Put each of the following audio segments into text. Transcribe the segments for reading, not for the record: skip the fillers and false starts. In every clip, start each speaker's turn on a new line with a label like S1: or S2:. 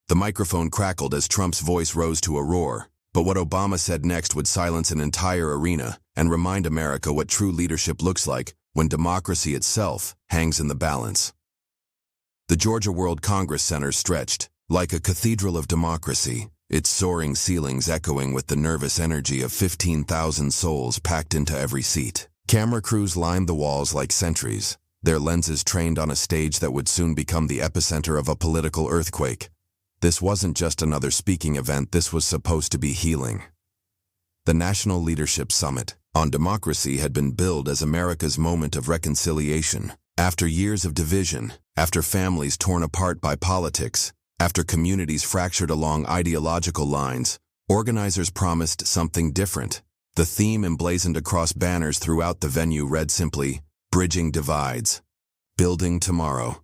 S1: The microphone crackled as Trump's voice rose to a roar, but what Obama said next would silence an entire arena and remind America what true leadership looks like when democracy itself hangs in the balance. The Georgia World Congress Center stretched like a cathedral of democracy, its soaring ceilings echoing with the nervous energy of 15,000 souls packed into every seat. Camera crews lined the walls like sentries, their lenses trained on a stage that would soon become the epicenter of a political earthquake. This wasn't just another speaking event, this was supposed to be healing. The National Leadership Summit on Democracy had been billed as America's moment of reconciliation. After years of division, after families torn apart by politics, after communities fractured along ideological lines, organizers promised something different. The theme emblazoned across banners throughout the venue read simply, "Bridging Divides, Building Tomorrow."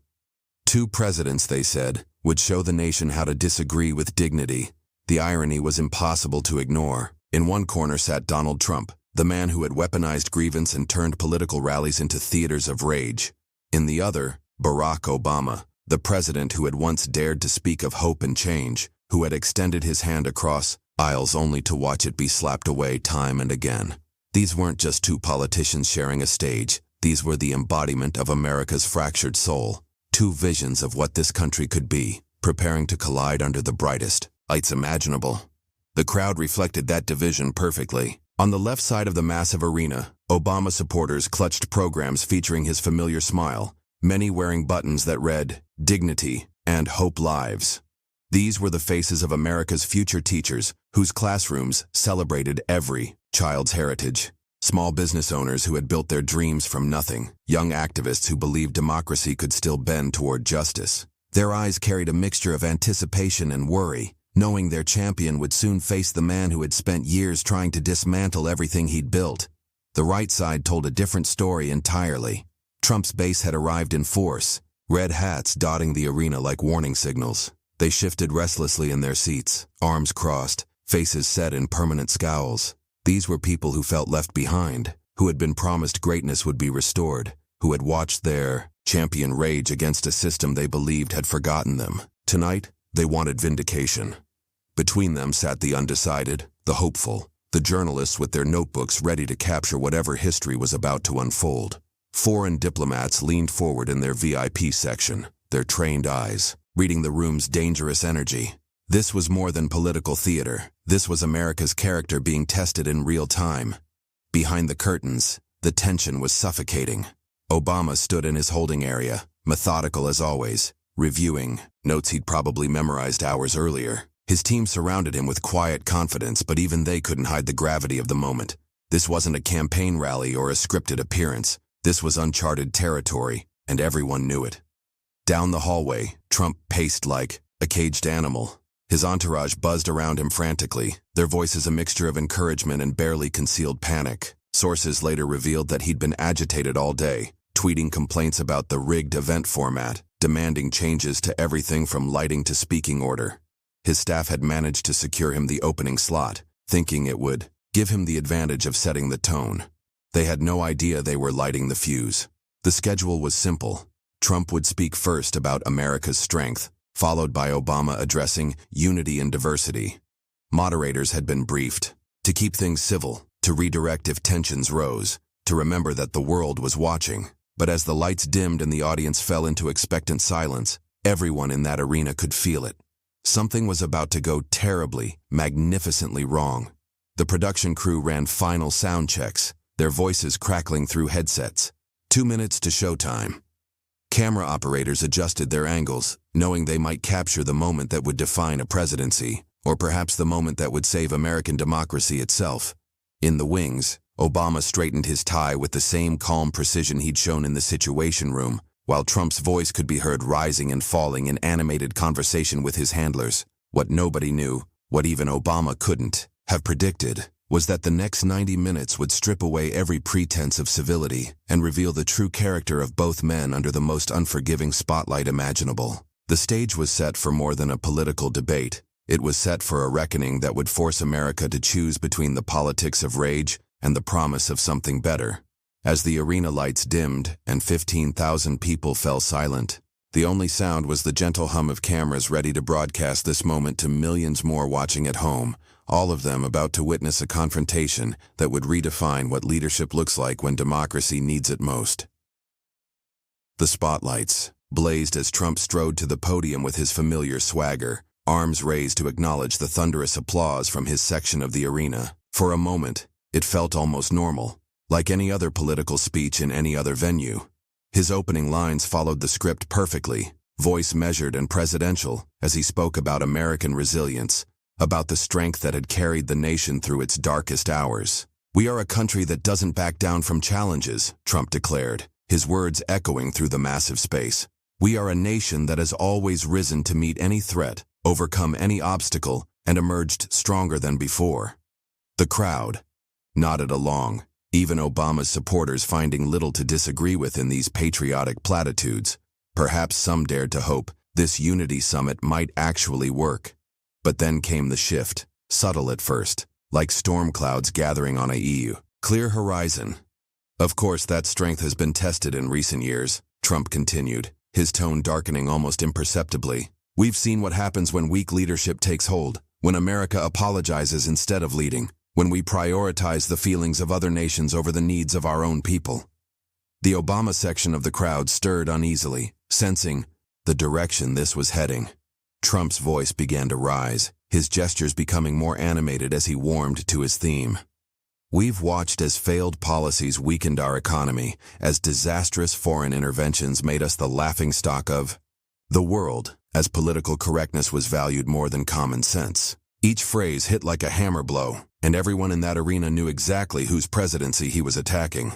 S1: 2 presidents, they said, would show the nation how to disagree with dignity. The irony was impossible to ignore. In one corner sat Donald Trump, the man who had weaponized grievance and turned political rallies into theaters of rage. In the other, Barack Obama, the president who had once dared to speak of hope and change, who had extended his hand across aisles only to watch it be slapped away time and again. These weren't just 2 politicians sharing a stage. These were the embodiment of America's fractured soul. 2 visions of what this country could be, preparing to collide under the brightest lights imaginable. The crowd reflected that division perfectly. On the left side of the massive arena, Obama supporters clutched programs featuring his familiar smile, many wearing buttons that read, "Dignity" and "Hope Lives." These were the faces of America's future teachers, whose classrooms celebrated every child's heritage. Small business owners who had built their dreams from nothing, young activists who believed democracy could still bend toward justice. Their eyes carried a mixture of anticipation and worry, knowing their champion would soon face the man who had spent years trying to dismantle everything he'd built. The right side told a different story entirely. Trump's base had arrived in force, red hats dotting the arena like warning signals. They shifted restlessly in their seats, arms crossed, faces set in permanent scowls. These were people who felt left behind, who had been promised greatness would be restored, who had watched their champion rage against a system they believed had forgotten them. Tonight, they wanted vindication. Between them sat the undecided, the hopeful, the journalists with their notebooks ready to capture whatever history was about to unfold. Foreign diplomats leaned forward in their VIP section, their trained eyes, reading the room's dangerous energy. This was more than political theater. This was America's character being tested in real time. Behind the curtains, the tension was suffocating. Obama stood in his holding area, methodical as always, reviewing notes he'd probably memorized hours earlier. His team surrounded him with quiet confidence, but even they couldn't hide the gravity of the moment. This wasn't a campaign rally or a scripted appearance. This was uncharted territory, and everyone knew it. Down the hallway, Trump paced like a caged animal. His entourage buzzed around him frantically, their voices a mixture of encouragement and barely concealed panic. Sources later revealed that he'd been agitated all day, tweeting complaints about the rigged event format, demanding changes to everything from lighting to speaking order. His staff had managed to secure him the opening slot, thinking it would give him the advantage of setting the tone. They had no idea they were lighting the fuse. The schedule was simple. Trump would speak first about America's strength, followed by Obama addressing unity and diversity. Moderators had been briefed to keep things civil, to redirect if tensions rose, to remember that the world was watching. But as the lights dimmed and the audience fell into expectant silence, everyone in that arena could feel it. Something was about to go terribly, magnificently wrong. The production crew ran final sound checks, their voices crackling through headsets. 2 minutes to showtime. Camera operators adjusted their angles, knowing they might capture the moment that would define a presidency, or perhaps the moment that would save American democracy itself. In the wings, Obama straightened his tie with the same calm precision he'd shown in the Situation Room, while Trump's voice could be heard rising and falling in animated conversation with his handlers. What nobody knew, what even Obama couldn't have predicted, was that the next 90 minutes would strip away every pretense of civility and reveal the true character of both men under the most unforgiving spotlight imaginable. The stage was set for more than a political debate. It was set for a reckoning that would force America to choose between the politics of rage and the promise of something better. As the arena lights dimmed and 15,000 people fell silent, The only sound was the gentle hum of cameras ready to broadcast this moment to millions more watching at home, all of them about to witness a confrontation that would redefine what leadership looks like when democracy needs it most. The spotlights blazed as Trump strode to the podium with his familiar swagger, arms raised to acknowledge the thunderous applause from his section of the arena. For a moment, it felt almost normal, like any other political speech in any other venue. His opening lines followed the script perfectly, voice measured and presidential, as he spoke about American resilience, about the strength that had carried the nation through its darkest hours. "We are a country that doesn't back down from challenges," Trump declared, his words echoing through the massive space. "We are a nation that has always risen to meet any threat, overcome any obstacle, and emerged stronger than before." The crowd nodded along, even Obama's supporters finding little to disagree with in these patriotic platitudes. Perhaps some dared to hope this unity summit might actually work. But then came the shift, subtle at first, like storm clouds gathering on a clear horizon. "Of course, that strength has been tested in recent years," Trump continued, his tone darkening almost imperceptibly. "We've seen what happens when weak leadership takes hold, when America apologizes instead of leading, when we prioritize the feelings of other nations over the needs of our own people." The Obama section of the crowd stirred uneasily, sensing the direction this was heading. Trump's voice began to rise, his gestures becoming more animated as he warmed to his theme. "We've watched as failed policies weakened our economy, as disastrous foreign interventions made us the laughingstock of the world, as political correctness was valued more than common sense." Each phrase hit like a hammer blow, and everyone in that arena knew exactly whose presidency he was attacking.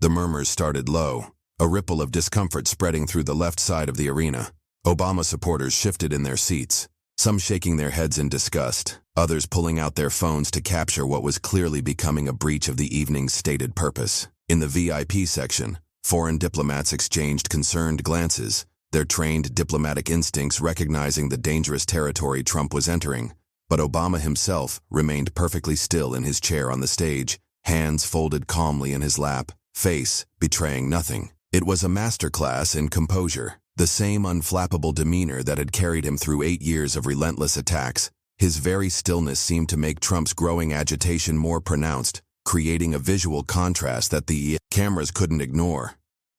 S1: The murmurs started low, a ripple of discomfort spreading through the left side of the arena. Obama supporters shifted in their seats, some shaking their heads in disgust, others pulling out their phones to capture what was clearly becoming a breach of the evening's stated purpose. In the VIP section, foreign diplomats exchanged concerned glances, their trained diplomatic instincts recognizing the dangerous territory Trump was entering. But Obama himself remained perfectly still in his chair on the stage, hands folded calmly in his lap, face betraying nothing. It was a masterclass in composure, the same unflappable demeanor that had carried him through 8 years of relentless attacks. His very stillness seemed to make Trump's growing agitation more pronounced, creating a visual contrast that the cameras couldn't ignore.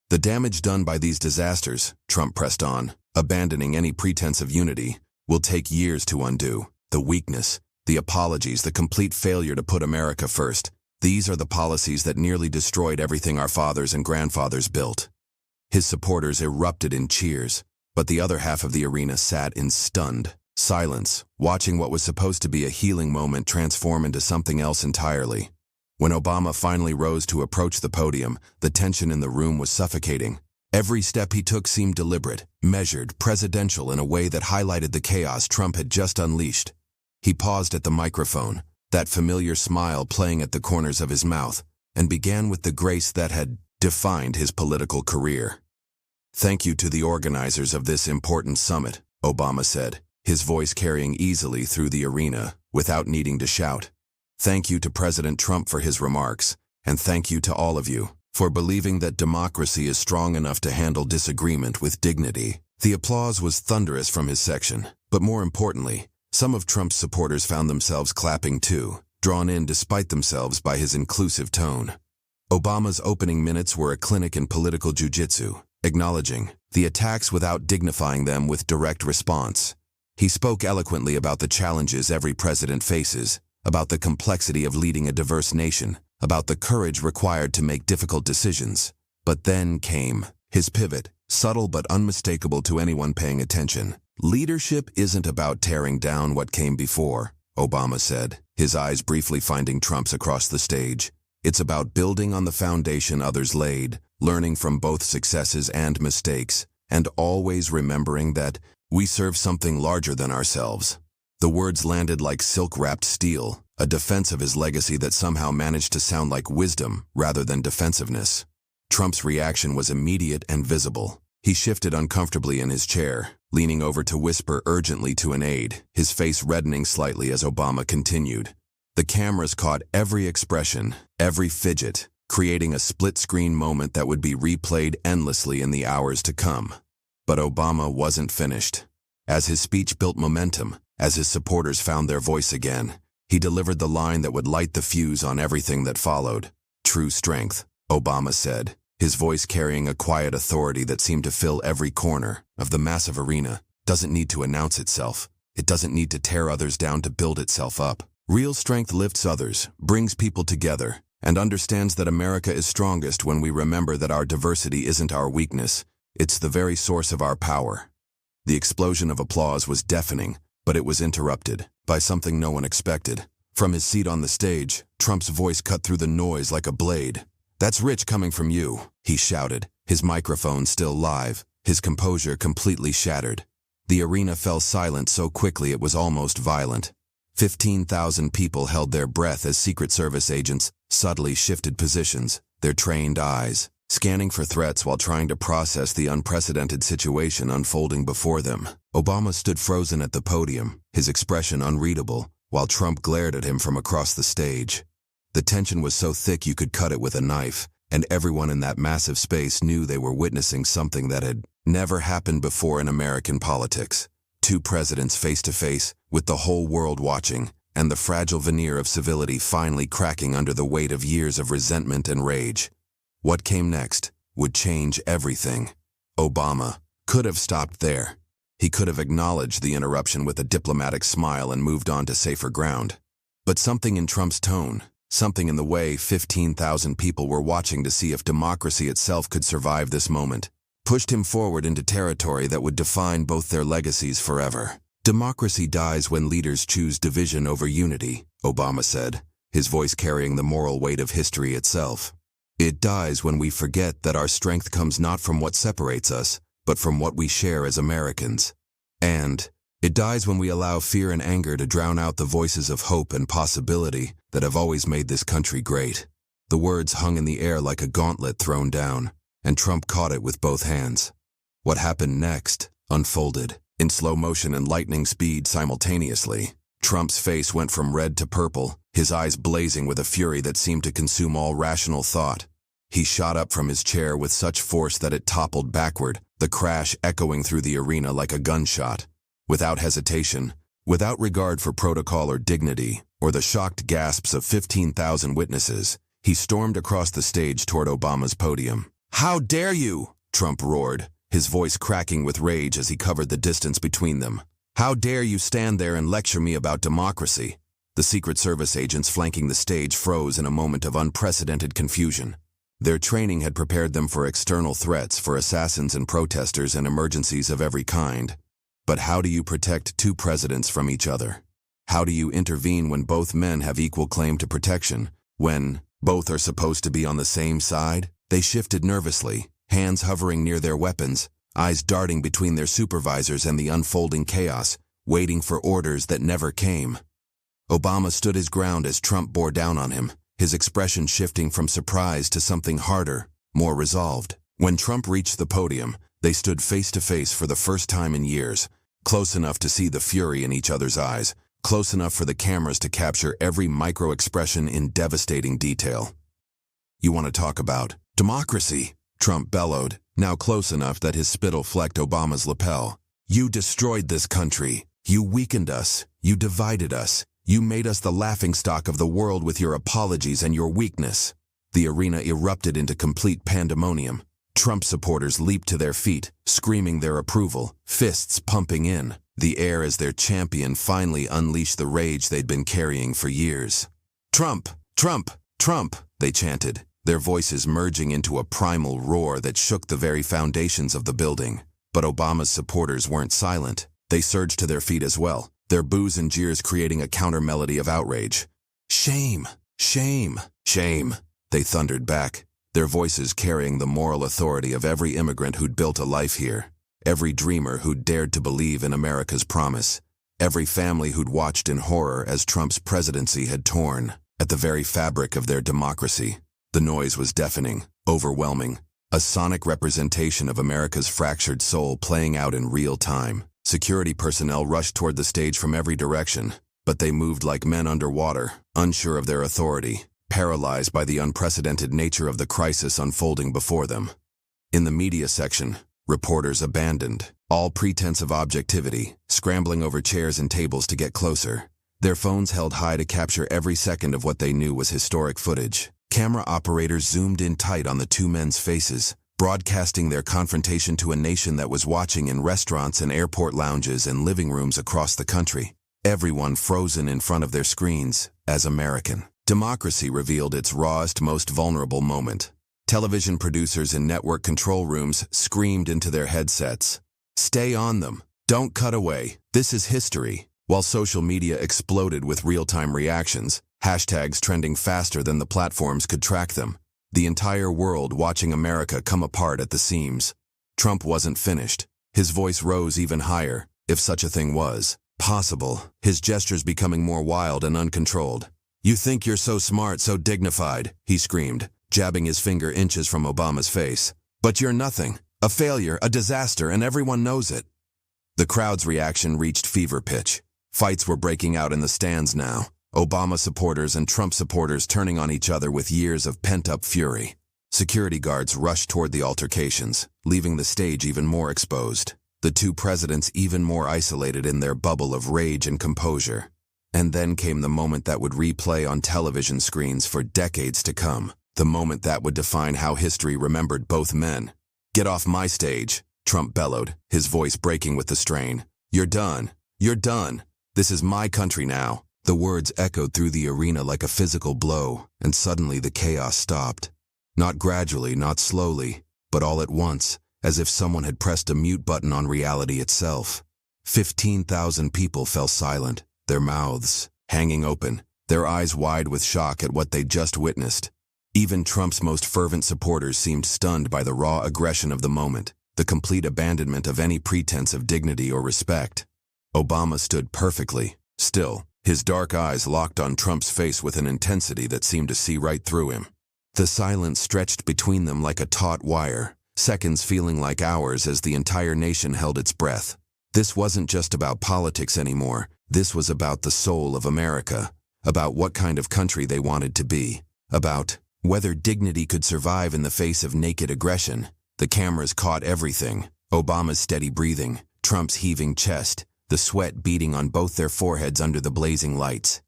S1: "The damage done by these disasters," Trump pressed on, abandoning any pretense of unity, "will take years to undo. The weakness, the apologies, the complete failure to put America first. These are the policies that nearly destroyed everything our fathers and grandfathers built." His supporters erupted in cheers, but the other half of the arena sat in stunned silence, watching what was supposed to be a healing moment transform into something else entirely. When Obama finally rose to approach the podium, the tension in the room was suffocating. Every step he took seemed deliberate, measured, presidential in a way that highlighted the chaos Trump had just unleashed. He paused at the microphone, that familiar smile playing at the corners of his mouth, and began with the grace that had defined his political career. "Thank you to the organizers of this important summit," Obama said, his voice carrying easily through the arena without needing to shout. "Thank you to President Trump for his remarks, and thank you to all of you for believing that democracy is strong enough to handle disagreement with dignity." The applause was thunderous from his section, but more importantly, some of Trump's supporters found themselves clapping too, drawn in despite themselves by his inclusive tone. Obama's opening minutes were a clinic in political jujitsu, acknowledging the attacks without dignifying them with direct response. He spoke eloquently about the challenges every president faces, about the complexity of leading a diverse nation, about the courage required to make difficult decisions. But then came his pivot, subtle but unmistakable to anyone paying attention. "Leadership isn't about tearing down what came before," Obama said, his eyes briefly finding Trump's across the stage. "It's about building on the foundation others laid, learning from both successes and mistakes, and always remembering that we serve something larger than ourselves." The words landed like silk-wrapped steel, a defense of his legacy that somehow managed to sound like wisdom rather than defensiveness. Trump's reaction was immediate and visible. He shifted uncomfortably in his chair, leaning over to whisper urgently to an aide, his face reddening slightly as Obama continued. The cameras caught every expression, every fidget, creating a split-screen moment that would be replayed endlessly in the hours to come. But Obama wasn't finished. As his speech built momentum, as his supporters found their voice again, he delivered the line that would light the fuse on everything that followed. True strength, Obama said, his voice carrying a quiet authority that seemed to fill every corner of the massive arena, doesn't need to announce itself. It doesn't need to tear others down to build itself up. Real strength lifts others, brings people together, and understands that America is strongest when we remember that our diversity isn't our weakness, it's the very source of our power. The explosion of applause was deafening, but it was interrupted by something no one expected. From his seat on the stage, Trump's voice cut through the noise like a blade. "That's rich coming from you," he shouted, his microphone still live, his composure completely shattered. The arena fell silent so quickly it was almost violent. 15,000 people held their breath as Secret Service agents subtly shifted positions, their trained eyes scanning for threats while trying to process the unprecedented situation unfolding before them. Obama stood frozen at the podium, his expression unreadable, while Trump glared at him from across the stage. The tension was so thick you could cut it with a knife, and everyone in that massive space knew they were witnessing something that had never happened before in American politics. Two presidents face to face, with the whole world watching, and the fragile veneer of civility finally cracking under the weight of years of resentment and rage. What came next would change everything. Obama could have stopped there. He could have acknowledged the interruption with a diplomatic smile and moved on to safer ground. But something in Trump's tone, something in the way 15,000 people were watching to see if democracy itself could survive this moment, pushed him forward into territory that would define both their legacies forever. "Democracy dies when leaders choose division over unity," Obama said, his voice carrying the moral weight of history itself. "It dies when we forget that our strength comes not from what separates us, but from what we share as Americans. And it dies when we allow fear and anger to drown out the voices of hope and possibility that have always made this country great." The words hung in the air like a gauntlet thrown down, and Trump caught it with both hands. What happened next unfolded in slow motion and lightning speed simultaneously. Trump's face went from red to purple, his eyes blazing with a fury that seemed to consume all rational thought. He shot up from his chair with such force that it toppled backward, the crash echoing through the arena like a gunshot. Without hesitation, without regard for protocol or dignity, or the shocked gasps of 15,000 witnesses, he stormed across the stage toward Obama's podium. "How dare you?" Trump roared, his voice cracking with rage as he covered the distance between them. "How dare you stand there and lecture me about democracy?" The Secret Service agents flanking the stage froze in a moment of unprecedented confusion. Their training had prepared them for external threats, for assassins and protesters and emergencies of every kind. But how do you protect two presidents from each other? How do you intervene when both men have equal claim to protection? When both are supposed to be on the same side? They shifted nervously, hands hovering near their weapons, eyes darting between their supervisors and the unfolding chaos, waiting for orders that never came. Obama stood his ground as Trump bore down on him, his expression shifting from surprise to something harder, more resolved. When Trump reached the podium, they stood face to face for the first time in years, close enough to see the fury in each other's eyes, close enough for the cameras to capture every micro-expression in devastating detail. "You want to talk about democracy?" Trump bellowed, now close enough that his spittle flecked Obama's lapel. "You destroyed this country. You weakened us. You divided us. You made us the laughingstock of the world with your apologies and your weakness." The arena erupted into complete pandemonium. Trump supporters leaped to their feet, screaming their approval, fists pumping in. The air as their champion finally unleashed the rage they'd been carrying for years. "Trump! Trump! Trump!" they chanted, their voices merging into a primal roar that shook the very foundations of the building. But Obama's supporters weren't silent. They surged to their feet as well, their boos and jeers creating a counter-melody of outrage. "Shame! Shame! Shame!" they thundered back, their voices carrying the moral authority of every immigrant who'd built a life here, every dreamer who'd dared to believe in America's promise, every family who'd watched in horror as Trump's presidency had torn at the very fabric of their democracy. The noise was deafening, overwhelming, a sonic representation of America's fractured soul playing out in real time. Security personnel rushed toward the stage from every direction, but they moved like men underwater, unsure of their authority, paralyzed by the unprecedented nature of the crisis unfolding before them. In the media section, reporters abandoned, all pretense of objectivity, scrambling over chairs and tables to get closer. Their phones held high to capture every second of what they knew was historic footage. Camera operators zoomed in tight on the two men's faces, broadcasting their confrontation to a nation that was watching in restaurants and airport lounges and living rooms across the country. Everyone frozen in front of their screens, as American. Democracy revealed its rawest, most vulnerable moment. Television producers in network control rooms screamed into their headsets, "Stay on them. Don't cut away. This is history." While social media exploded with real-time reactions, hashtags trending faster than the platforms could track them. The entire world watching America come apart at the seams. Trump wasn't finished. His voice rose even higher, if such a thing was possible, his gestures becoming more wild and uncontrolled. "You think you're so smart, so dignified," he screamed, jabbing his finger inches from Obama's face. "But you're nothing, a failure, a disaster, and everyone knows it." The crowd's reaction reached fever pitch. Fights were breaking out in the stands now, Obama supporters and Trump supporters turning on each other with years of pent-up fury. Security guards rushed toward the altercations, leaving the stage even more exposed. The two presidents even more isolated in their bubble of rage and composure. And then came the moment that would replay on television screens for decades to come. The moment that would define how history remembered both men. "Get off my stage," Trump bellowed, his voice breaking with the strain. "You're done. You're done. This is my country now." The words echoed through the arena like a physical blow, and suddenly the chaos stopped. Not gradually, not slowly, but all at once, as if someone had pressed a mute button on reality itself. 15,000 people fell silent, their mouths hanging open, their eyes wide with shock at what they'd just witnessed. Even Trump's most fervent supporters seemed stunned by the raw aggression of the moment, the complete abandonment of any pretense of dignity or respect. Obama stood perfectly still, his dark eyes locked on Trump's face with an intensity that seemed to see right through him. The silence stretched between them like a taut wire, seconds feeling like hours as the entire nation held its breath. This wasn't just about politics anymore. This was about the soul of America, about what kind of country they wanted to be, about whether dignity could survive in the face of naked aggression. The cameras caught everything: Obama's steady breathing, Trump's heaving chest, the sweat beading on both their foreheads under the blazing lights.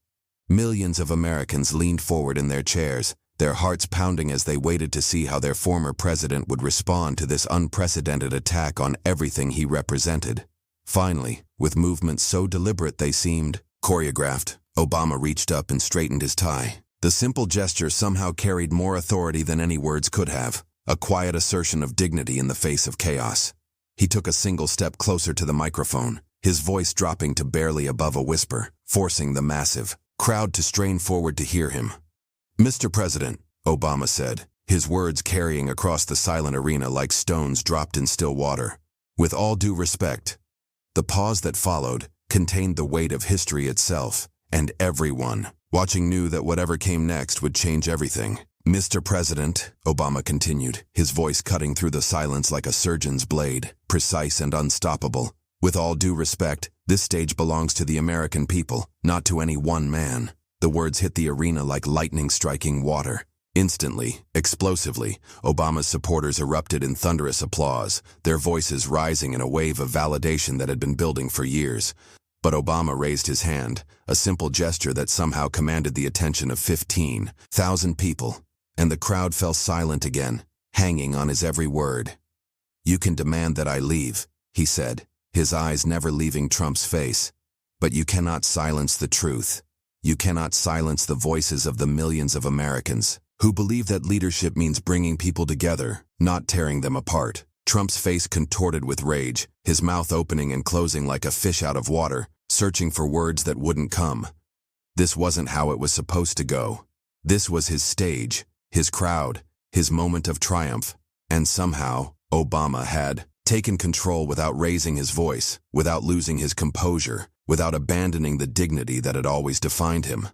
S1: Millions of Americans leaned forward in their chairs, their hearts pounding as they waited to see how their former president would respond to this unprecedented attack on everything he represented. Finally, with movements so deliberate they seemed choreographed, Obama reached up and straightened his tie. The simple gesture somehow carried more authority than any words could have, a quiet assertion of dignity in the face of chaos. He took a single step closer to the microphone, his voice dropping to barely above a whisper, forcing the massive crowd to strain forward to hear him. "Mr. President," Obama said, his words carrying across the silent arena like stones dropped in still water. "With all due respect." The pause that followed contained the weight of history itself, and everyone watching knew that whatever came next would change everything. "Mr. President," Obama continued, his voice cutting through the silence like a surgeon's blade, precise and unstoppable. "With all due respect, this stage belongs to the American people, not to any one man." The words hit the arena like lightning striking water. Instantly, explosively, Obama's supporters erupted in thunderous applause, their voices rising in a wave of validation that had been building for years. But Obama raised his hand, a simple gesture that somehow commanded the attention of 15,000 people, and the crowd fell silent again, hanging on his every word. "You can demand that I leave," he said, his eyes never leaving Trump's face. "But you cannot silence the truth. You cannot silence the voices of the millions of Americans who believe that leadership means bringing people together, not tearing them apart." Trump's face contorted with rage, his mouth opening and closing like a fish out of water, searching for words that wouldn't come. This wasn't how it was supposed to go. This was his stage, his crowd, his moment of triumph. And somehow, Obama had taken control without raising his voice, without losing his composure, without abandoning the dignity that had always defined him.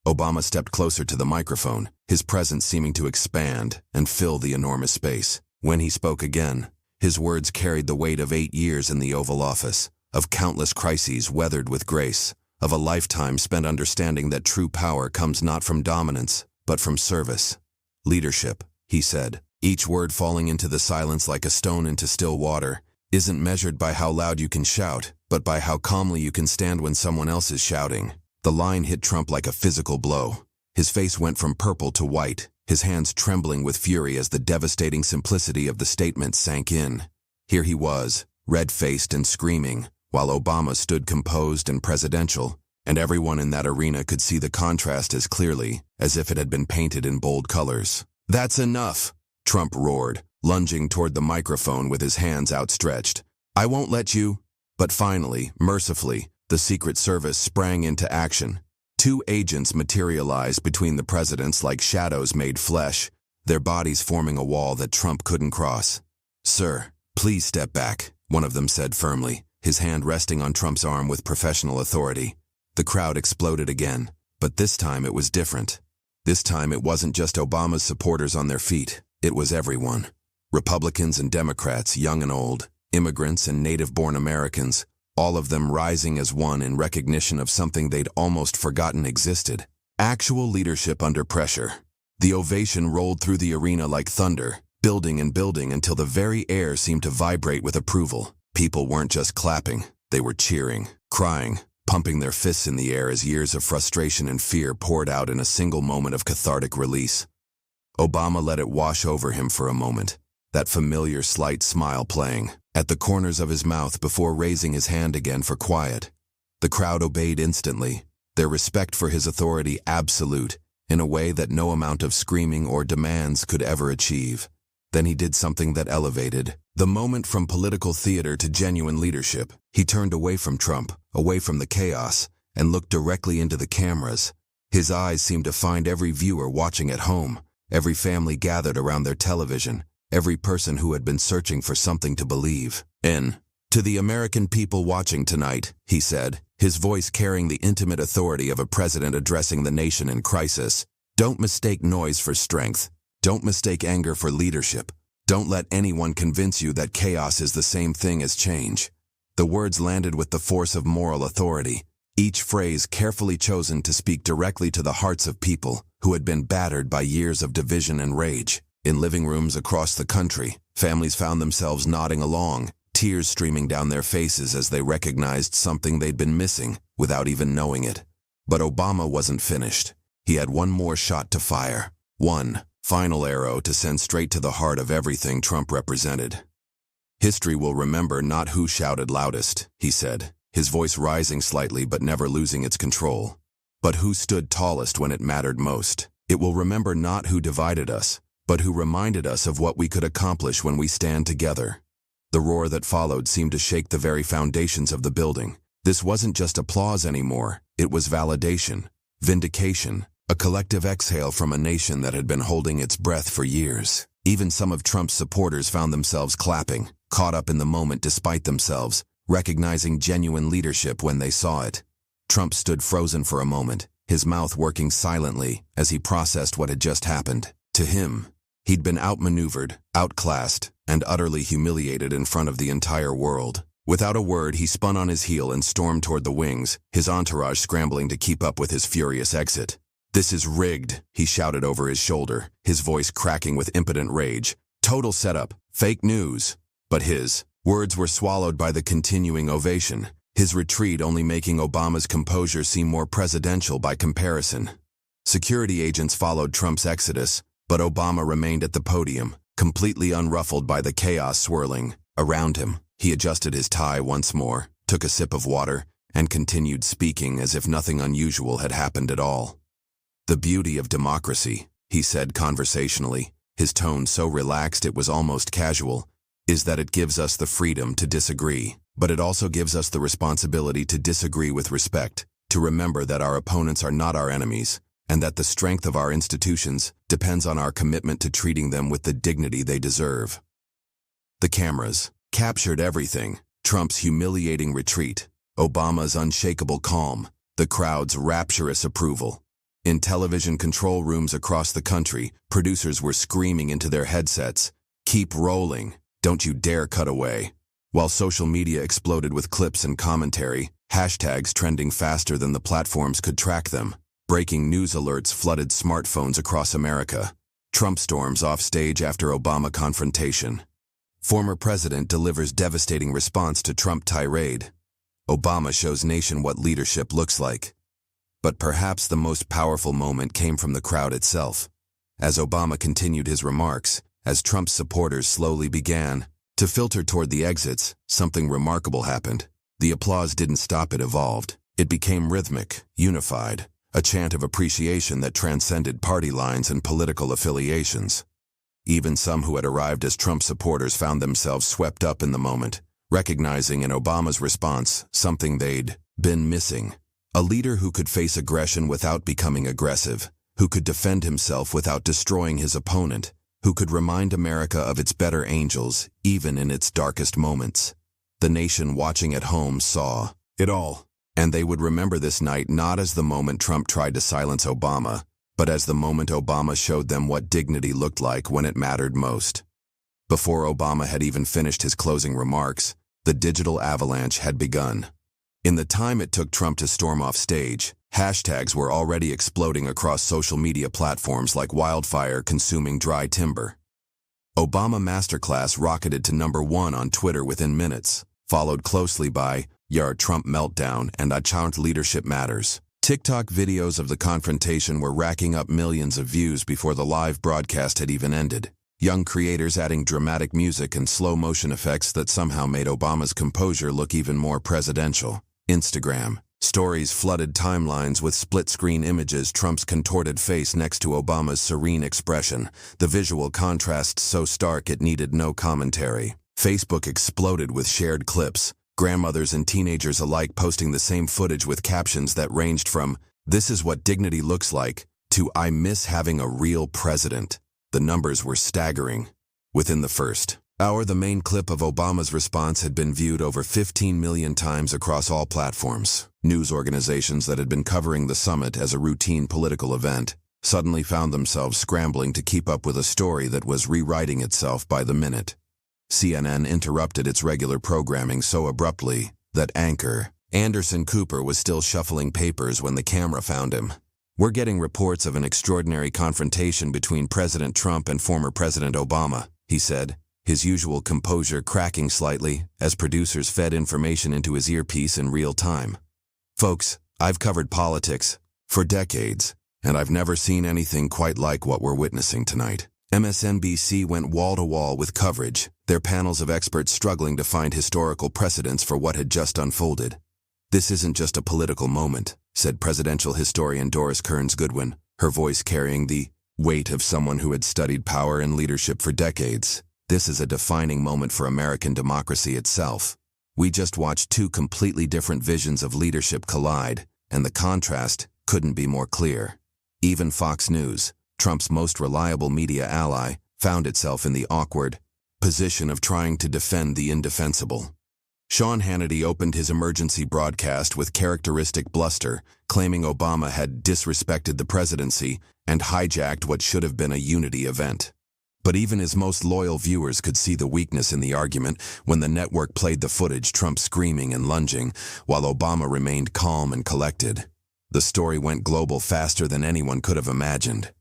S1: Obama stepped closer to the microphone, his presence seeming to expand and fill the enormous space. When he spoke again, his words carried the weight of 8 years in the Oval Office, of countless crises weathered with grace, of a lifetime spent understanding that true power comes not from dominance, but from service. "Leadership," he said, each word falling into the silence like a stone into still water, isn't measured by how loud you can shout, but by how calmly you can stand when someone else is shouting. The line hit Trump like a physical blow. His face went from purple to white, his hands trembling with fury as the devastating simplicity of the statement sank in. Here he was, red-faced and screaming, while Obama stood composed and presidential, and everyone in that arena could see the contrast as clearly as if it had been painted in bold colors. "That's enough," Trump roared, lunging toward the microphone with his hands outstretched. "I won't let you." But finally, mercifully, the Secret Service sprang into action. 2 agents materialized between the presidents like shadows made flesh, their bodies forming a wall that Trump couldn't cross. "Sir, please step back," one of them said firmly, his hand resting on Trump's arm with professional authority. The crowd exploded again, but this time it was different. This time it wasn't just Obama's supporters on their feet, it was everyone. Republicans and Democrats, young and old, immigrants and native-born Americans, all of them rising as one in recognition of something they'd almost forgotten existed. Actual leadership under pressure. The ovation rolled through the arena like thunder, building and building until the very air seemed to vibrate with approval. People weren't just clapping, they were cheering, crying, pumping their fists in the air as years of frustration and fear poured out in a single moment of cathartic release. Obama let it wash over him for a moment, that familiar slight smile playing at the corners of his mouth before raising his hand again for quiet. The crowd obeyed instantly, their respect for his authority absolute, in a way that no amount of screaming or demands could ever achieve. Then he did something that elevated the moment from political theater to genuine leadership. He turned away from Trump, away from the chaos, and looked directly into the cameras. His eyes seemed to find every viewer watching at home, every family gathered around their television, every person who had been searching for something to believe in. "To the American people watching tonight," he said, his voice carrying the intimate authority of a president addressing the nation in crisis, "don't mistake noise for strength. Don't mistake anger for leadership. Don't let anyone convince you that chaos is the same thing as change." The words landed with the force of moral authority, each phrase carefully chosen to speak directly to the hearts of people who had been battered by years of division and rage. In living rooms across the country, families found themselves nodding along, tears streaming down their faces as they recognized something they'd been missing without even knowing it. But Obama wasn't finished. He had one more shot to fire. One final arrow to send straight to the heart of everything Trump represented. "History will remember not who shouted loudest," he said, his voice rising slightly but never losing its control, "but who stood tallest when it mattered most. It will remember not who divided us, but who reminded us of what we could accomplish when we stand together." The roar that followed seemed to shake the very foundations of the building. This wasn't just applause anymore, it was validation, vindication, a collective exhale from a nation that had been holding its breath for years. Even some of Trump's supporters found themselves clapping, caught up in the moment despite themselves, recognizing genuine leadership when they saw it. Trump stood frozen for a moment, his mouth working silently as he processed what had just happened. To him, he'd been outmaneuvered, outclassed, and utterly humiliated in front of the entire world. Without a word, he spun on his heel and stormed toward the wings, his entourage scrambling to keep up with his furious exit. "This is rigged," he shouted over his shoulder, his voice cracking with impotent rage. "Total setup, fake news." But his words were swallowed by the continuing ovation, his retreat only making Obama's composure seem more presidential by comparison. Security agents followed Trump's exodus, but Obama remained at the podium, completely unruffled by the chaos swirling around him. He adjusted his tie once more, took a sip of water, and continued speaking as if nothing unusual had happened at all. "The beauty of democracy," he said conversationally, his tone so relaxed it was almost casual, "is that it gives us the freedom to disagree, but it also gives us the responsibility to disagree with respect, to remember that our opponents are not our enemies, and that the strength of our institutions depends on our commitment to treating them with the dignity they deserve." The cameras captured everything: Trump's humiliating retreat, Obama's unshakable calm, the crowd's rapturous approval. In television control rooms across the country, producers were screaming into their headsets, "Keep rolling, don't you dare cut away." While social media exploded with clips and commentary, hashtags trending faster than the platforms could track them. Breaking news alerts flooded smartphones across America. Trump storms off stage after Obama confrontation. Former president delivers devastating response to Trump tirade. Obama shows nation what leadership looks like. But perhaps the most powerful moment came from the crowd itself. As Obama continued his remarks, as Trump's supporters slowly began to filter toward the exits, something remarkable happened. The applause didn't stop, it evolved. It became rhythmic, unified, a chant of appreciation that transcended party lines and political affiliations. Even some who had arrived as Trump supporters found themselves swept up in the moment, recognizing in Obama's response something they'd been missing. A leader who could face aggression without becoming aggressive, who could defend himself without destroying his opponent, who could remind America of its better angels, even in its darkest moments. The nation watching at home saw it all, and they would remember this night not as the moment Trump tried to silence Obama, but as the moment Obama showed them what dignity looked like when it mattered most. Before Obama had even finished his closing remarks, the digital avalanche had begun. In the time it took Trump to storm off stage, hashtags were already exploding across social media platforms like wildfire consuming dry timber. Obama Masterclass rocketed to #1 on Twitter within minutes, followed closely by Your Trump Meltdown and I Chant Leadership Matters. TikTok videos of the confrontation were racking up millions of views before the live broadcast had even ended. Young creators adding dramatic music and slow-motion effects that somehow made Obama's composure look even more presidential. Instagram stories flooded timelines with split-screen images, Trump's contorted face next to Obama's serene expression, the visual contrast so stark it needed no commentary. Facebook exploded with shared clips, grandmothers and teenagers alike posting the same footage with captions that ranged from, "This is what dignity looks like," to "I miss having a real president." The numbers were staggering. Within the first hour, the main clip of Obama's response had been viewed over 15 million times across all platforms. News organizations that had been covering the summit as a routine political event suddenly found themselves scrambling to keep up with a story that was rewriting itself by the minute. CNN interrupted its regular programming so abruptly that anchor Anderson Cooper was still shuffling papers when the camera found him. "We're getting reports of an extraordinary confrontation between President Trump and former President Obama," he said, his usual composure cracking slightly as producers fed information into his earpiece in real time. "Folks, I've covered politics for decades, and I've never seen anything quite like what we're witnessing tonight." MSNBC went wall-to-wall with coverage, their panels of experts struggling to find historical precedents for what had just unfolded. "This isn't just a political moment," said presidential historian Doris Kearns Goodwin, her voice carrying the weight of someone who had studied power and leadership for decades. "This is a defining moment for American democracy itself. We just watched two completely different visions of leadership collide, and the contrast couldn't be more clear." Even Fox News, Trump's most reliable media ally, found itself in the awkward position of trying to defend the indefensible. Sean Hannity opened his emergency broadcast with characteristic bluster, claiming Obama had disrespected the presidency and hijacked what should have been a unity event. But even his most loyal viewers could see the weakness in the argument when the network played the footage, Trump screaming and lunging, while Obama remained calm and collected. The story went global faster than anyone could have imagined.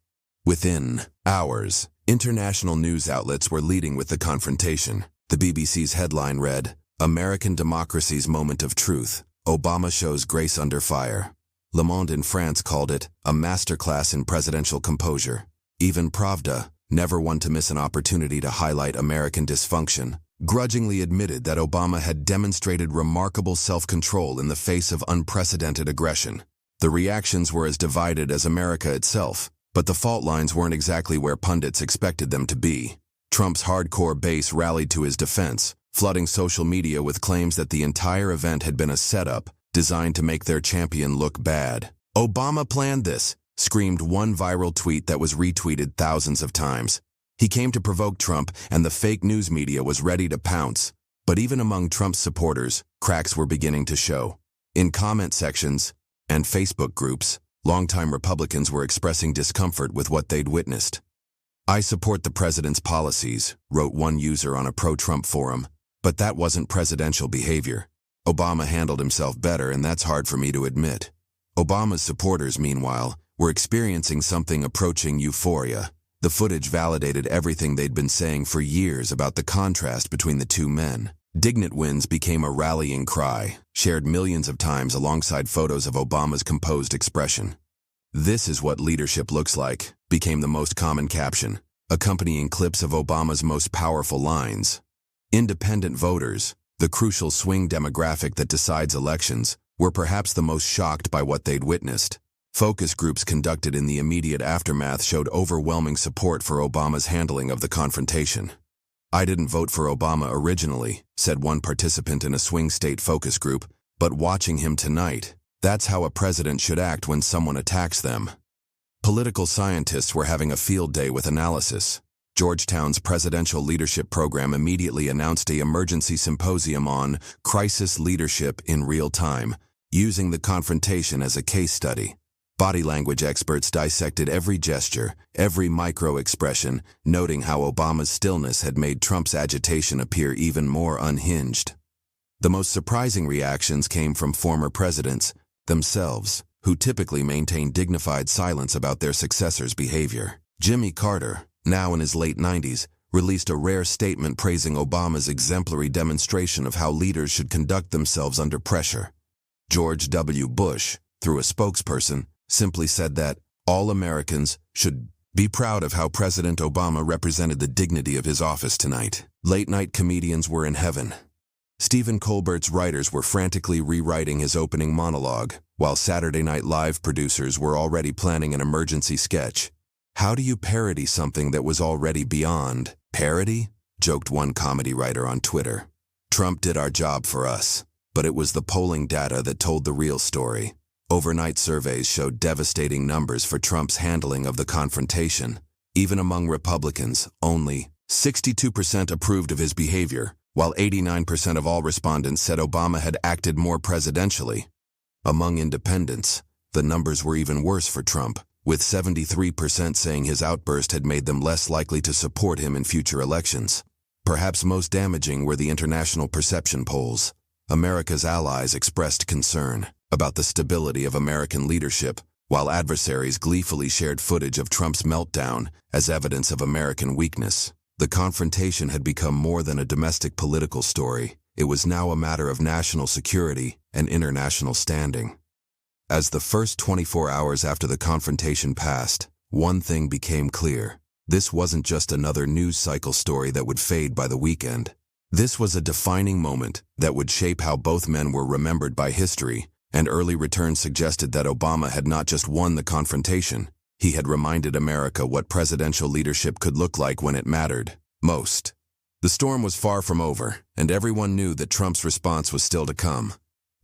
S1: Within hours, international news outlets were leading with the confrontation. The BBC's headline read, "American Democracy's Moment of Truth. Obama Shows Grace Under Fire." Le Monde in France called it a masterclass in presidential composure. Even Pravda, never one to miss an opportunity to highlight American dysfunction, grudgingly admitted that Obama had demonstrated remarkable self-control in the face of unprecedented aggression. The reactions were as divided as America itself, but the fault lines weren't exactly where pundits expected them to be. Trump's hardcore base rallied to his defense, flooding social media with claims that the entire event had been a setup designed to make their champion look bad. "Obama planned this," screamed one viral tweet that was retweeted thousands of times. He came to provoke Trump, and the fake news media was ready to pounce. But even among Trump's supporters, cracks were beginning to show. In comment sections and Facebook groups, longtime Republicans were expressing discomfort with what they'd witnessed. "I support the president's policies," wrote one user on a pro-Trump forum, "but that wasn't presidential behavior. Obama handled himself better, and that's hard for me to admit." Obama's supporters, meanwhile, were experiencing something approaching euphoria. The footage validated everything they'd been saying for years about the contrast between the two men. "Dignit wins" became a rallying cry, shared millions of times alongside photos of Obama's composed expression. "This is what leadership looks like," became the most common caption, accompanying clips of Obama's most powerful lines. Independent voters, the crucial swing demographic that decides elections, were perhaps the most shocked by what they'd witnessed. Focus groups conducted in the immediate aftermath showed overwhelming support for Obama's handling of the confrontation. "I didn't vote for Obama originally," said one participant in a swing state focus group, "but watching him tonight, that's how a president should act when someone attacks them." Political scientists were having a field day with analysis. Georgetown's presidential leadership program immediately announced an emergency symposium on crisis leadership in real time, using the confrontation as a case study. Body language experts dissected every gesture, every micro-expression, noting how Obama's stillness had made Trump's agitation appear even more unhinged. The most surprising reactions came from former presidents themselves, who typically maintain dignified silence about their successors' behavior. Jimmy Carter, now in his late 90s, released a rare statement praising Obama's exemplary demonstration of how leaders should conduct themselves under pressure. George W. Bush, through a spokesperson, simply said that all Americans should be proud of how President Obama represented the dignity of his office tonight. Late-night comedians were in heaven. Stephen Colbert's writers were frantically rewriting his opening monologue, while Saturday Night Live producers were already planning an emergency sketch. "How do you parody something that was already beyond parody?" joked one comedy writer on Twitter. "Trump did our job for us, but it was the polling data that told the real story." Overnight surveys showed devastating numbers for Trump's handling of the confrontation. Even among Republicans, only 62% approved of his behavior, while 89% of all respondents said Obama had acted more presidentially. Among independents, the numbers were even worse for Trump, with 73% saying his outburst had made them less likely to support him in future elections. Perhaps most damaging were the international perception polls. America's allies expressed concern about the stability of American leadership, while adversaries gleefully shared footage of Trump's meltdown as evidence of American weakness. The confrontation had become more than a domestic political story. It was now a matter of national security and international standing. As the first 24 hours after the confrontation passed, one thing became clear. This wasn't just another news cycle story that would fade by the weekend. This was a defining moment that would shape how both men were remembered by history, and early returns suggested that Obama had not just won the confrontation, he had reminded America what presidential leadership could look like when it mattered most. The storm was far from over, and everyone knew that Trump's response was still to come.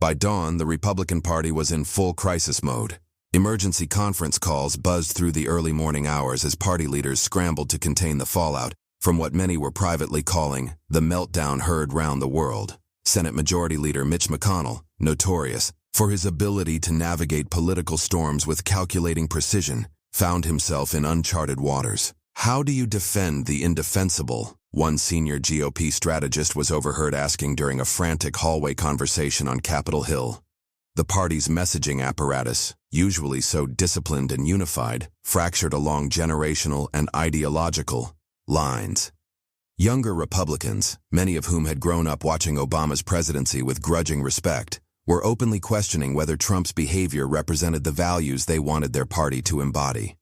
S1: By dawn, the Republican Party was in full crisis mode. Emergency conference calls buzzed through the early morning hours as party leaders scrambled to contain the fallout from what many were privately calling the meltdown heard round the world. Senate Majority Leader Mitch McConnell, notorious for his ability to navigate political storms with calculating precision, found himself in uncharted waters. "How do you defend the indefensible?" one senior GOP strategist was overheard asking during a frantic hallway conversation on Capitol Hill. The party's messaging apparatus, usually so disciplined and unified, fractured along generational and ideological lines. Younger Republicans, many of whom had grown up watching Obama's presidency with grudging respect, were openly questioning whether Trump's behavior represented the values they wanted their party to embody.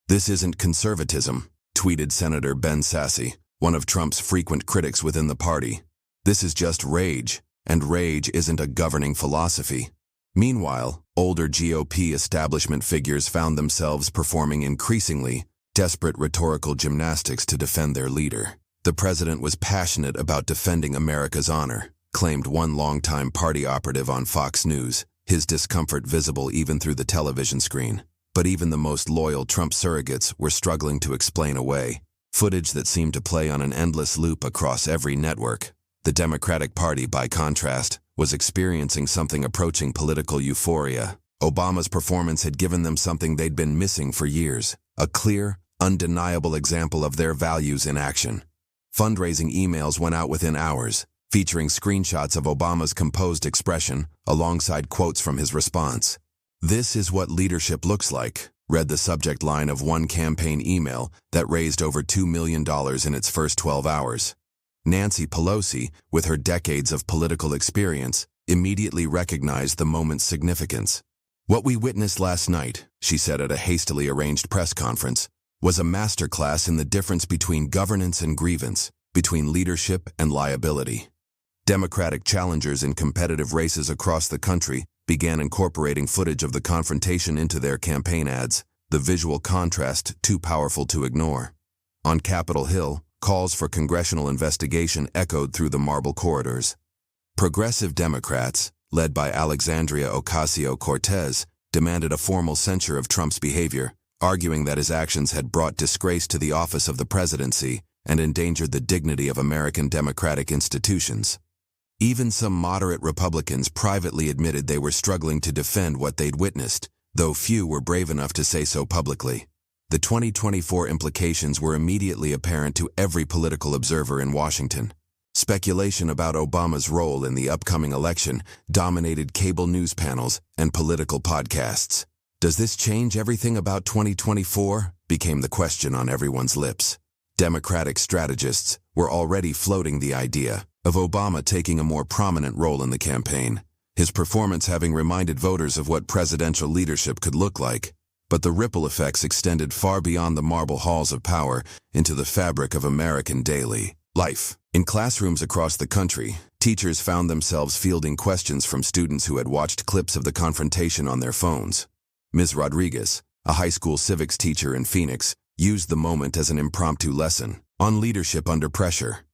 S1: "This isn't conservatism," tweeted Senator Ben Sasse, one of Trump's frequent critics within the party. "This is just rage, and rage isn't a governing philosophy." Meanwhile, older GOP establishment figures found themselves performing increasingly desperate rhetorical gymnastics to defend their leader. "The president was passionate about defending America's honor," claimed one longtime party operative on Fox News, his discomfort visible even through the television screen. But even the most loyal Trump surrogates were struggling to explain away footage that seemed to play on an endless loop across every network. The Democratic Party, by contrast, was experiencing something approaching political euphoria. Obama's performance had given them something they'd been missing for years, a clear, undeniable example of their values in action. Fundraising emails went out within hours, featuring screenshots of Obama's composed expression alongside quotes from his response. "This is what leadership looks like," read the subject line of one campaign email that raised over $2 million in its first 12 hours. Nancy Pelosi, with her decades of political experience, immediately recognized the moment's significance. "What we witnessed last night," she said at a hastily arranged press conference, "was a masterclass in the difference between governance and grievance, between leadership and liability." Democratic challengers in competitive races across the country began incorporating footage of the confrontation into their campaign ads, the visual contrast too powerful to ignore. On Capitol Hill, calls for congressional investigation echoed through the marble corridors. Progressive Democrats, led by Alexandria Ocasio-Cortez, demanded a formal censure of Trump's behavior, arguing that his actions had brought disgrace to the office of the presidency and endangered the dignity of American democratic institutions. Even some moderate Republicans privately admitted they were struggling to defend what they'd witnessed, though few were brave enough to say so publicly. The 2024 implications were immediately apparent to every political observer in Washington. Speculation about Obama's role in the upcoming election dominated cable news panels and political podcasts. "Does this change everything about 2024?" became the question on everyone's lips. Democratic strategists were already floating the idea of Obama taking a more prominent role in the campaign, his performance having reminded voters of what presidential leadership could look like. But the ripple effects extended far beyond the marble halls of power into the fabric of American daily life. In classrooms across the country, teachers found themselves fielding questions from students who had watched clips of the confrontation on their phones. Ms. Rodriguez, a high school civics teacher in Phoenix, used the moment as an impromptu lesson on leadership under pressure.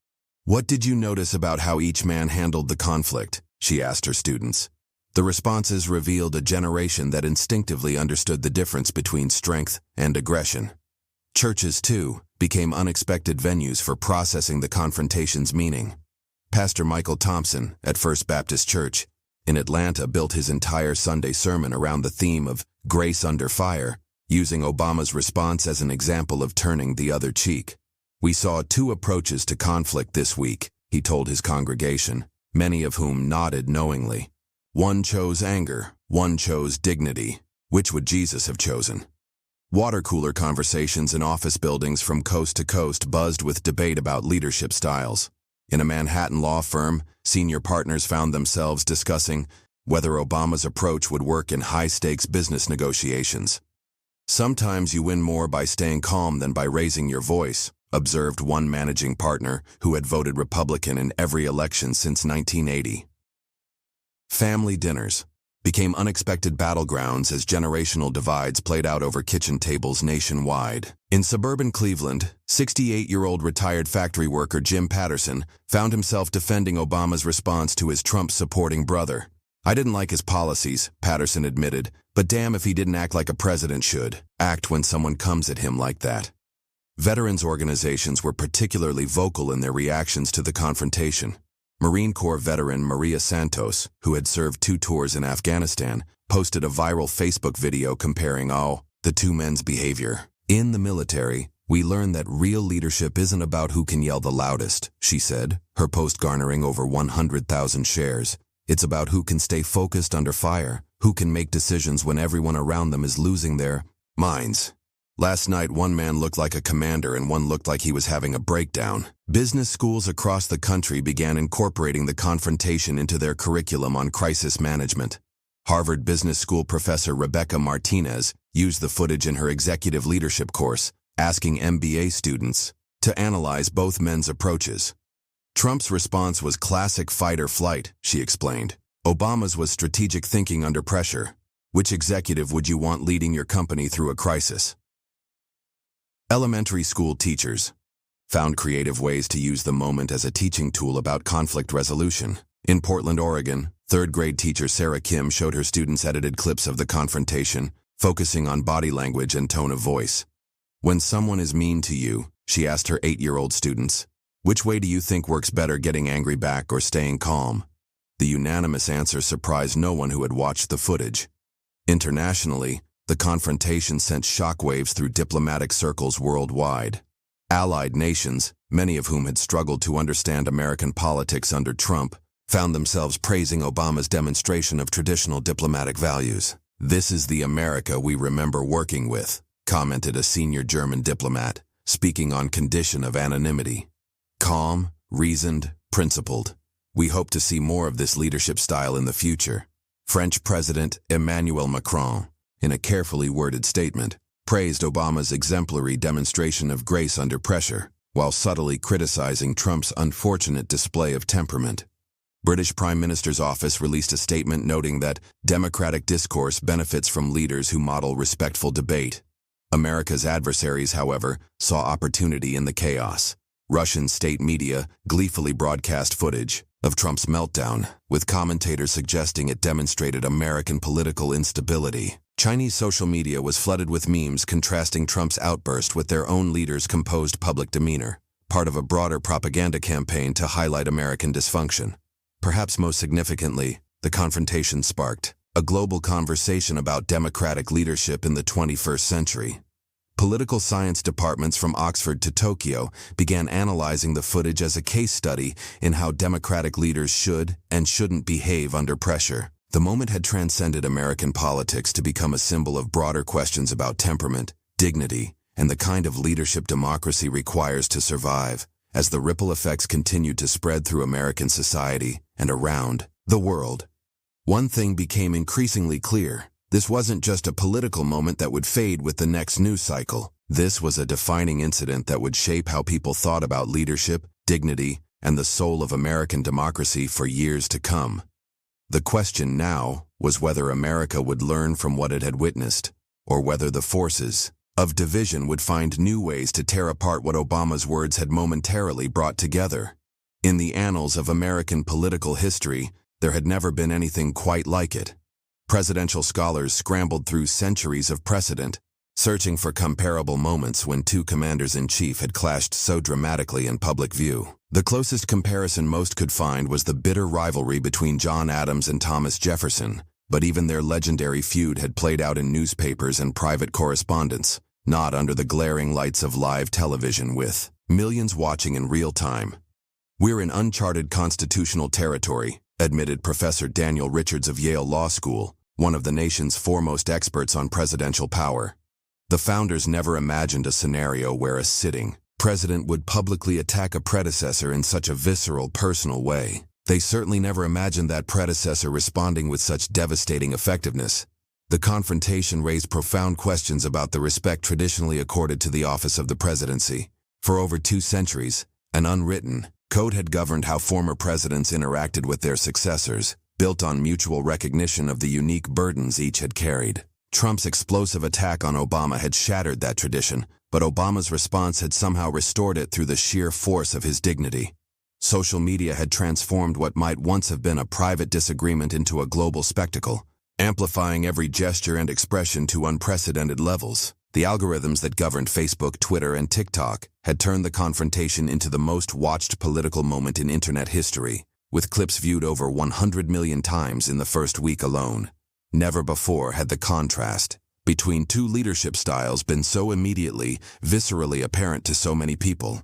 S1: "What did you notice about how each man handled the conflict?" she asked her students. The responses revealed a generation that instinctively understood the difference between strength and aggression. Churches, too, became unexpected venues for processing the confrontation's meaning. Pastor Michael Thompson, at First Baptist Church in Atlanta, built his entire Sunday sermon around the theme of grace under fire, using Obama's response as an example of turning the other cheek. "We saw two approaches to conflict this week," he told his congregation, many of whom nodded knowingly. "One chose anger, one chose dignity. Which would Jesus have chosen?" Water cooler conversations in office buildings from coast to coast buzzed with debate about leadership styles. In a Manhattan law firm, senior partners found themselves discussing whether Obama's approach would work in high-stakes business negotiations. "Sometimes you win more by staying calm than by raising your voice," observed one managing partner who had voted Republican in every election since 1980. Family dinners became unexpected battlegrounds as generational divides played out over kitchen tables nationwide. In suburban Cleveland, 68-year-old retired factory worker Jim Patterson found himself defending Obama's response to his Trump-supporting brother. "I didn't like his policies," Patterson admitted, "but damn if he didn't act like a president should. Act when someone comes at him like that." Veterans organizations were particularly vocal in their reactions to the confrontation. Marine Corps veteran Maria Santos, who had served 2 tours in Afghanistan, posted a viral Facebook video comparing the two men's behavior. "In the military, we learned that real leadership isn't about who can yell the loudest," she said, her post garnering over 100,000 shares. "It's about who can stay focused under fire, who can make decisions when everyone around them is losing their minds." Last night, one man looked like a commander and one looked like he was having a breakdown. Business schools across the country began incorporating the confrontation into their curriculum on crisis management. Harvard Business School professor Rebecca Martinez used the footage in her executive leadership course, asking MBA students to analyze both men's approaches. Trump's response was classic fight or flight, she explained. Obama's was strategic thinking under pressure. Which executive would you want leading your company through a crisis? Elementary school teachers found creative ways to use the moment as a teaching tool about conflict resolution. In Portland, Oregon, 3rd grade teacher Sarah Kim showed her students edited clips of the confrontation, focusing on body language and tone of voice. "When someone is mean to you," she asked her 8-year-old students, "which way do you think works better, getting angry back or staying calm?" The unanimous answer surprised no one who had watched the footage. Internationally, the confrontation sent shockwaves through diplomatic circles worldwide. Allied nations, many of whom had struggled to understand American politics under Trump, found themselves praising Obama's demonstration of traditional diplomatic values. "This is the America we remember working with," commented a senior German diplomat, speaking on condition of anonymity. "Calm, reasoned, principled. We hope to see more of this leadership style in the future." French President Emmanuel Macron, in a carefully worded statement, praised Obama's exemplary demonstration of grace under pressure, while subtly criticizing Trump's unfortunate display of temperament. British Prime Minister's office released a statement noting that democratic discourse benefits from leaders who model respectful debate. America's adversaries, however, saw opportunity in the chaos. Russian state media gleefully broadcast footage of Trump's meltdown, with commentators suggesting it demonstrated American political instability. Chinese social media was flooded with memes contrasting Trump's outburst with their own leaders' composed public demeanor, part of a broader propaganda campaign to highlight American dysfunction. Perhaps most significantly, the confrontation sparked a global conversation about democratic leadership in the 21st century. Political science departments from Oxford to Tokyo began analyzing the footage as a case study in how democratic leaders should and shouldn't behave under pressure. The moment had transcended American politics to become a symbol of broader questions about temperament, dignity, and the kind of leadership democracy requires to survive, as the ripple effects continued to spread through American society and around the world. One thing became increasingly clear. This wasn't just a political moment that would fade with the next news cycle. This was a defining incident that would shape how people thought about leadership, dignity, and the soul of American democracy for years to come. The question now was whether America would learn from what it had witnessed, or whether the forces of division would find new ways to tear apart what Obama's words had momentarily brought together. In the annals of American political history, there had never been anything quite like it. Presidential scholars scrambled through centuries of precedent, searching for comparable moments when two commanders-in-chief had clashed so dramatically in public view. The closest comparison most could find was the bitter rivalry between John Adams and Thomas Jefferson, but even their legendary feud had played out in newspapers and private correspondence, not under the glaring lights of live television with millions watching in real time. "We're in uncharted constitutional territory," admitted Professor Daniel Richards of Yale Law School, one of the nation's foremost experts on presidential power. "The founders never imagined a scenario where a sitting president would publicly attack a predecessor in such a visceral, personal way. They certainly never imagined that predecessor responding with such devastating effectiveness." The confrontation raised profound questions about the respect traditionally accorded to the office of the presidency. For over 2 centuries, an unwritten code had governed how former presidents interacted with their successors, built on mutual recognition of the unique burdens each had carried. Trump's explosive attack on Obama had shattered that tradition, but Obama's response had somehow restored it through the sheer force of his dignity. Social media had transformed what might once have been a private disagreement into a global spectacle, amplifying every gesture and expression to unprecedented levels. The algorithms that governed Facebook, Twitter, and TikTok had turned the confrontation into the most watched political moment in internet history, with clips viewed over 100 million times in the first week alone. Never before had the contrast between two leadership styles been so immediately, viscerally apparent to so many people.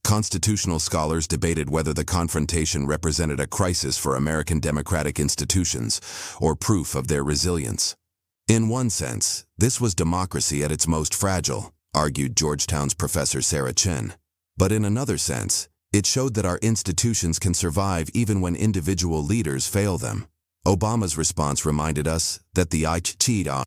S1: Constitutional scholars debated whether the confrontation represented a crisis for American democratic institutions or proof of their resilience. In one sense, this was democracy at its most fragile, argued Georgetown's Professor Sarah Chen. But in another sense, it showed that our institutions can survive even when individual leaders fail them. Obama's response reminded us that the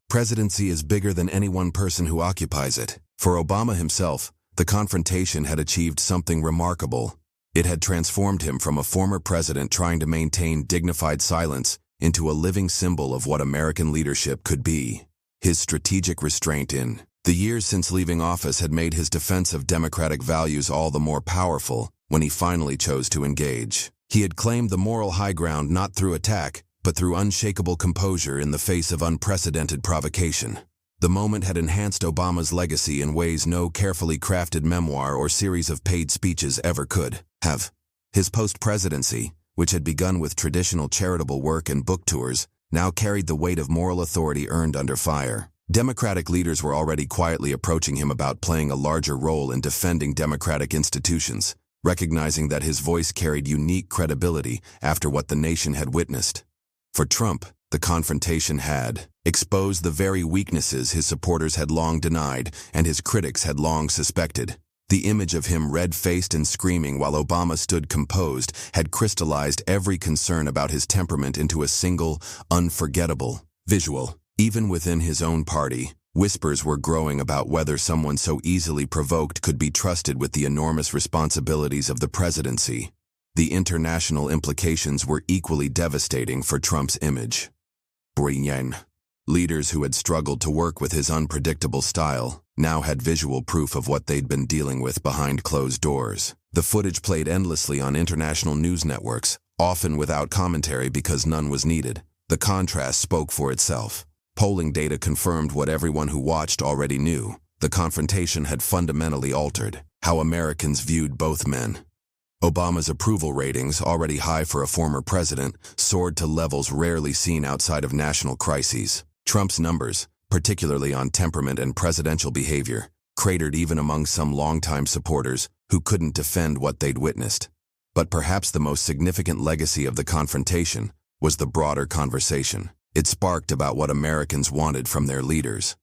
S1: presidency is bigger than any one person who occupies it. For Obama himself, the confrontation had achieved something remarkable. It had transformed him from a former president trying to maintain dignified silence into a living symbol of what American leadership could be. His strategic restraint in the years since leaving office had made his defense of democratic values all the more powerful when he finally chose to engage. He had claimed the moral high ground not through attack, but through unshakable composure in the face of unprecedented provocation. The moment had enhanced Obama's legacy in ways no carefully crafted memoir or series of paid speeches ever could have. His post-presidency, which had begun with traditional charitable work and book tours, now carried the weight of moral authority earned under fire. Democratic leaders were already quietly approaching him about playing a larger role in defending democratic institutions, recognizing that his voice carried unique credibility after what the nation had witnessed. For Trump, The confrontation had exposed the very weaknesses his supporters had long denied and his critics had long suspected. The image of him red-faced and screaming while Obama stood composed had crystallized every concern about his temperament into a single, unforgettable visual. Even within his own party, whispers were growing about whether someone so easily provoked could be trusted with the enormous responsibilities of the presidency. The international implications were equally devastating for Trump's image. Leaders who had struggled to work with his unpredictable style now had visual proof of what they'd been dealing with behind closed doors. The footage played endlessly on international news networks, often without commentary because none was needed. The contrast spoke for itself. Polling data confirmed what everyone who watched already knew. The confrontation had fundamentally altered how Americans viewed both men. Obama's approval ratings, already high for a former president, soared to levels rarely seen outside of national crises. Trump's numbers, particularly on temperament and presidential behavior, cratered even among some longtime supporters who couldn't defend what they'd witnessed. But perhaps the most significant legacy of the confrontation was the broader conversation. It sparked about what Americans wanted from their leaders.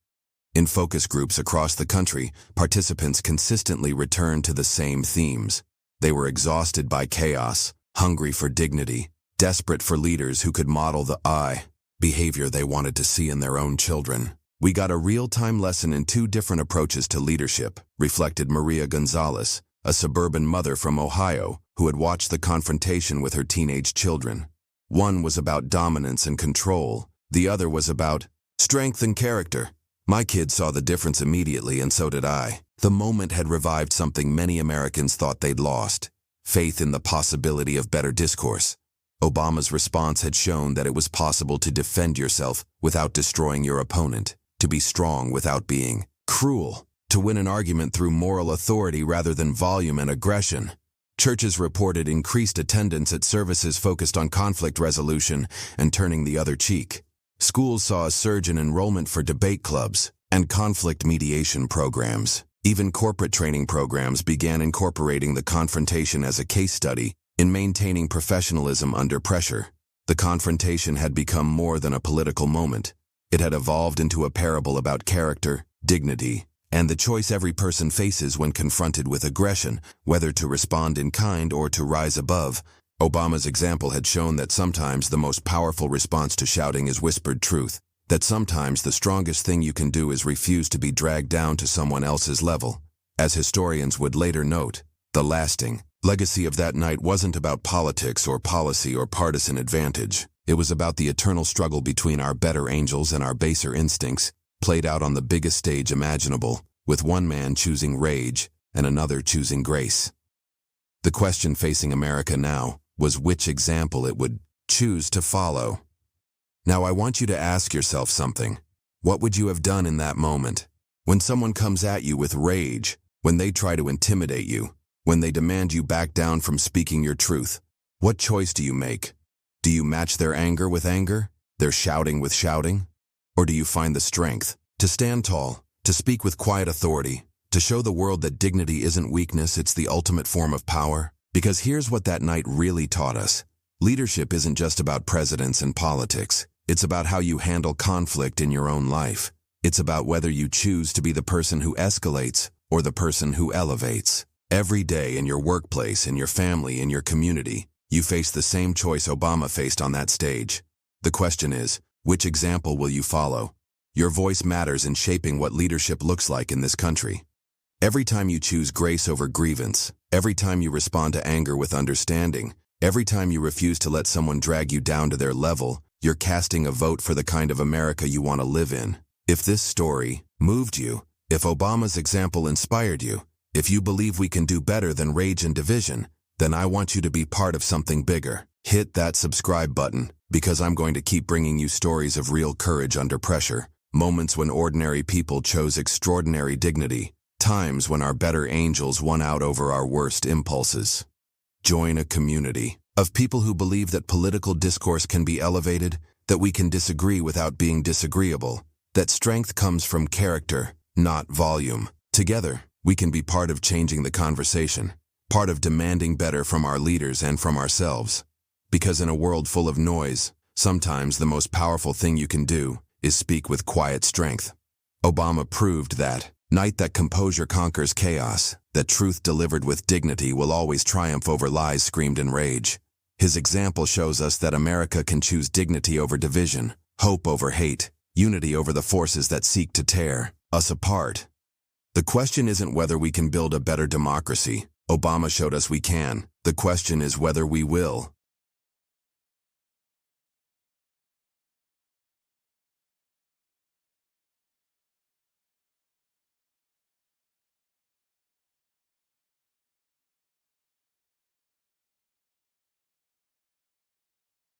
S1: In focus groups across the country, participants consistently returned to the same themes. They were exhausted by chaos, hungry for dignity, desperate for leaders who could model the behavior they wanted to see in their own children. We got a real-time lesson in two different approaches to leadership, reflected Maria Gonzalez, a suburban mother from Ohio who had watched the confrontation with her teenage children. One was about dominance and control. The other was about strength and character. My kids saw the difference immediately, and so did I. The moment had revived something many Americans thought they'd lost: faith in the possibility of better discourse. Obama's response had shown that it was possible to defend yourself without destroying your opponent, to be strong without being cruel, to win an argument through moral authority rather than volume and aggression. Churches reported increased attendance at services focused on conflict resolution and turning the other cheek. Schools saw a surge in enrollment for debate clubs and conflict mediation programs. Even corporate training programs began incorporating the confrontation as a case study in maintaining professionalism under pressure. The confrontation had become more than a political moment. It had evolved into a parable about character, dignity, and the choice every person faces when confronted with aggression, whether to respond in kind or to rise above. Obama's example had shown that sometimes the most powerful response to shouting is whispered truth, that sometimes the strongest thing you can do is refuse to be dragged down to someone else's level. As historians would later note, the lasting legacy of that night wasn't about politics or policy or partisan advantage. It was about the eternal struggle between our better angels and our baser instincts, played out on the biggest stage imaginable, with one man choosing rage and another choosing grace. The question facing America now was which example it would choose to follow. Now I want you to ask yourself something. What would you have done in that moment? When someone comes at you with rage, when they try to intimidate you, when they demand you back down from speaking your truth, what choice do you make? Do you match their anger with anger, their shouting with shouting? Or do you find the strength to stand tall, to speak with quiet authority, to show the world that dignity isn't weakness, it's the ultimate form of power? Because here's what that night really taught us. Leadership isn't just about presidents and politics. It's about how you handle conflict in your own life. It's about whether you choose to be the person who escalates or the person who elevates. Every day in your workplace, in your family, in your community, you face the same choice Obama faced on that stage. The question is, which example will you follow? Your voice matters in shaping what leadership looks like in this country. Every time you choose grace over grievance, every time you respond to anger with understanding, every time you refuse to let someone drag you down to their level, you're casting a vote for the kind of America you want to live in. If this story moved you, if Obama's example inspired you, if you believe we can do better than rage and division, then I want you to be part of something bigger. Hit that subscribe button, because I'm going to keep bringing you stories of real courage under pressure, moments when ordinary people chose extraordinary dignity, times when our better angels won out over our worst impulses. Join a community of people who believe that political discourse can be elevated, that we can disagree without being disagreeable, that strength comes from character, not volume. Together, we can be part of changing the conversation, part of demanding better from our leaders and from ourselves. Because in a world full of noise, Sometimes the most powerful thing you can do is speak with quiet strength. Obama proved that night that composure conquers chaos, that truth delivered with dignity will always triumph over lies screamed in rage. His example shows us that America can choose dignity over division, hope over hate, unity over the forces that seek to tear us apart. The question isn't whether we can build a better democracy. Obama showed us we can. The question is whether we will.